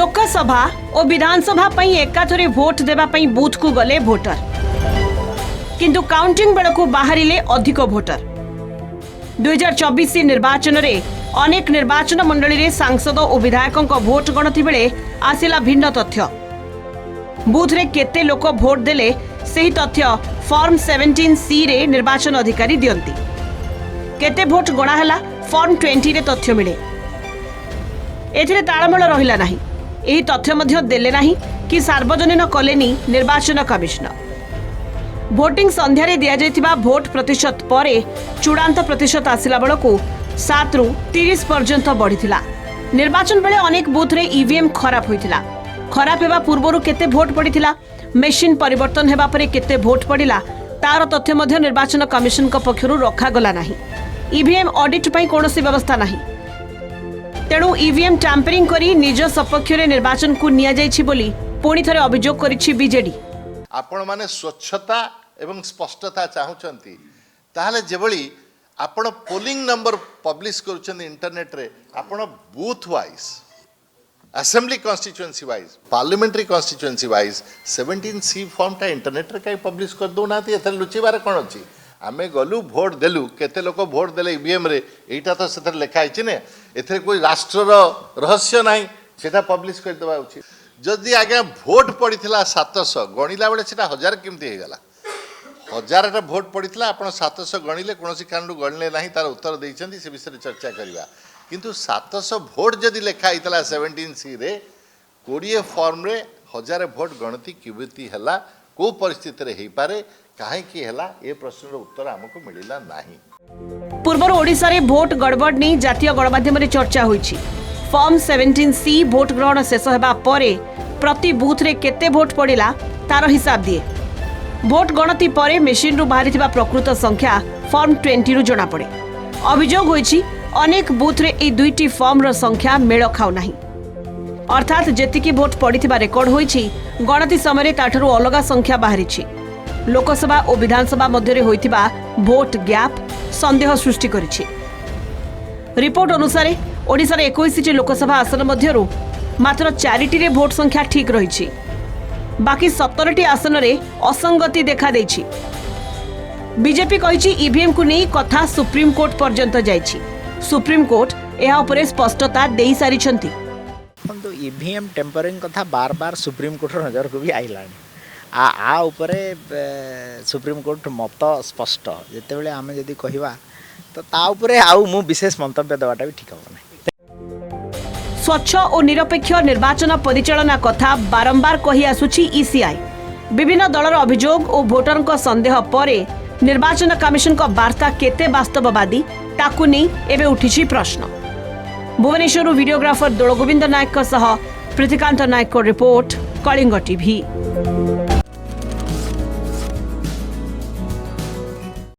लोकसभा और विधानसभा पई एकाथरे भोट देबा पई बूथ को गले भोटर किंतु काउंटिंग बेलकू बाहरिले अधिक भोटर 2024 निर्वाचन रे अनेक निर्वाचन मंडली रे सांसद और विधायकों भोट गणति बेले आसिला भिन्न तथ्य बूथ रे केते लोक भोट देले सही तथ्य फॉर्म 17C रे निर्वाचन अधिकारी दियंती केते भोट गणा हला फॉर्म 20 रे तथ्य मिले एथिरे ताळमेळ रहिला नाही एही तथ्य मध्य देले नाही कि सार्वजनीन कलेनी निर्वाचन कमिशनर भोटिंग संध्यारे दिया जायतिबा भोट प्रतिशत परे चूड़ांत प्रतिशत आसिला बेलकू 7 रु 30 पर्यंत बढ़िथिला निर्वाचन बेले अनेक बूथ रे ईवीएम खराब होइथिला खराब हेबा पूर्वरु केते भोट पड़िथिला मेशिन परिवर्तन हेबा परे केते भोट पड़िला तार तथ्य मध्य निर्वाचन कमिशन का पक्षरु रखा गला नाही ईवीएम ऑडिट पई कोनोसी व्यवस्था नाही तेणु ईवीएम टैंपरिंग करी निज सपक्ष रे निर्वाचन को निया जायछि बोली पुणी थरे अभियोग करिछि बीजेडी आपण माने स्वच्छता एवं स्पष्टता चाहूचंती ताहले जेबळी आपण पोलिंग नंबर पब्लिश करूचंती इंटरनेट रे आपण booth wise assembly constituency wise parliamentary constituency wise 17C form टा इंटरनेट रे काई पब्लिश कर दो नाती एथर लुचिबार कोन अछि आमे गलु भोट देलु केते लोक भोट देले ईवीएम रे एटा तो सेथर लिखा आइछि ने एथरे कोई राष्ट्र रहस्य नाही सेटा पब्लिश कर देबा उचित जदि आगे भोट पड़ीला 700 गणिला बेले सेटा 1000 केमती हे गला 1000 भोट पड़ीला आपण 700 गणिले कोनोसी कारणु गणले नाही तार उत्तर दैछंती से विषय चर्चा करबा किंतु 700 भोट जदि लिखा आइतला 17C रे 20 फॉर्म रे 1000 भोट गणति किबती हला को परिस्थिति रे हेई पारे काहे की हला ए प्रश्न रो उत्तर हमको मिलिला नाही पूर्वर ओडिसा रे भोट गड़बड़ नै जातीय गणमाध्यम रे चर्चा होईछि फॉर्म 17C भोट ग्रहण शेष हेबा परे प्रति बूथ रे केते भोट पड़िला तार हिसाब दिए भोट गणति परे मेशिन रु बाहरिथिबा प्रकृत संख्या फॉर्म 20 रु जणा पड़े अभियोग होईछि अनेक बूथ रे ए दुईटी फॉर्म रो संख्या मेल खाउ नाही अर्थात जेतिकी भोट पड़िथिबा रेकॉर्ड होईछि गणति समय ताठरू अलगा संख्या बाहरिछि लोकसभा और विधानसभा मध्य रे होइथिबा भोट गैप संदेह सृष्टि करिछि रिपोर्ट अनुसार ओडिसा रे 21 लोकसभा आसन मध्यरु मात्र 4टी रे भोट संख्या ठीक रहिछि बाकी 17टी आसन रे असंगति देखा देछि बीजेपी कहिछि ईवीएम को नै कथा सुप्रीम कोर्ट पर्यंत जाइछि सुप्रीम कोर्ट एहा उपरे स्पष्टता देई सारिछंती तो ईवीएम टेम्परिंग कथा बार बार सुप्रीम कोर्ट नजर को भी आइलानी आ उपरे सुप्रीम कोर्ट मत स्पष्ट जेतेबेले आमे जदी कहिबा तो ता उपरे आउ मु विशेष मंतव्य देवाटा भी ठीक होबो नै स्वच्छ और निरपेक्ष निर्वाचन परिचालना कथा बारंबार कही आसुछि ईसीआई विभिन्न दलर अभियोग और भोटर को संदेह परे निर्वाचन कमिशन को वार्ता केते वास्तववादी ताकु नै एबे उठिछि प्रश्न भुवनेश्वर वीडियोग्राफर दोलगोविंद नायक सह प्रतिकांत नायक रिपोर्ट कलिंग टीवी।